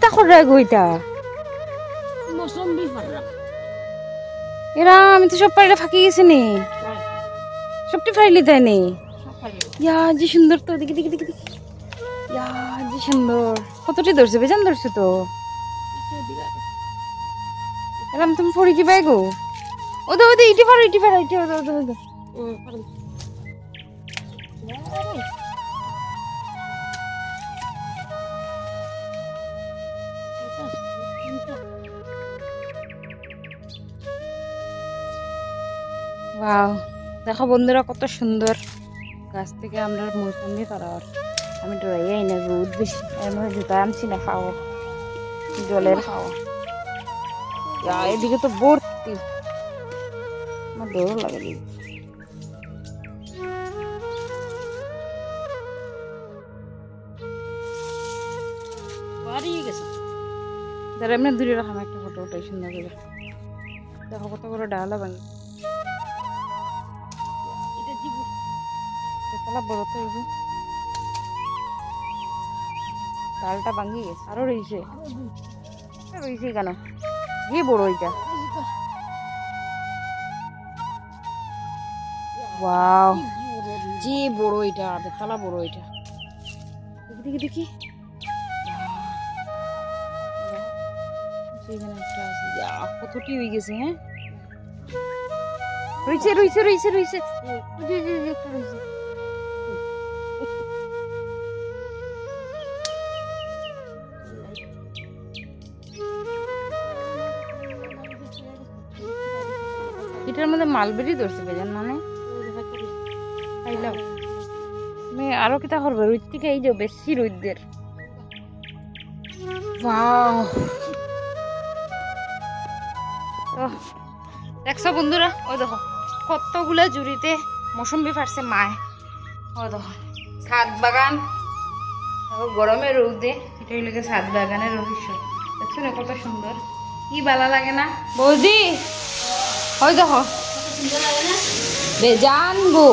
কিতা করে গইতা মৌসুমি ফারলাম এরা আমি তো সব পাইলে ফাঁকি গেছি নি সবটি ফাইলি তাই নি ইয়া যে সুন্দর তো দেখি দেখি দেখি দেখি ইয়া যে সুন্দর কতটি ধরছে বেজান ধরছে তো এরম তুমি পড়ি কি পাই গো ওদে ওদে ইটি পারো ইটি ওদে ওদে ওদে ওয়াও দেখো বন্ধুরা কত সুন্দর গাছ থেকে আমরা মৌসুমি পাড়ার আমি ডরাই না রোদ বেশি এমন জুতা আনছি না খাওয়া জলের খাওয়া এদিকে তো ভর্তি আমার ডর লাগে দাঁড়া এমনি দূরে রাখাম একটা ফটো ওটাই সুন্দর করে দেখো কত বড় ডালা ভাঙি বড় তো ডালটা ভাঙি গেছে আরো রয়েছে কেন কি বড় ওইটা ওয়াও যে বড় এটা বেতলা বড় এটা দেখি দেখি কতটি হয়ে গেছে হ্যাঁ রয়েছে রয়েছে রয়েছে রয়েছে একটা রয়েছে এটার মধ্যে মালবেরি ধরছে বেজান মানে খাইলাম তুমি আরো কিতা করবে রোদ থেকে এই যে বেশি রোদের ওয়াও দেখছো বন্ধুরা ওই দেখো কতগুলো জুড়িতে মৌসুমি ফাটছে মায় ওই দেখো ছাদ বাগান গরমে রোদে এটা হইলে ছাদ বাগানের রহস্য দেখছো না কত সুন্দর কি ভালো লাগে না বৌদি ওই দেখো বেজান গো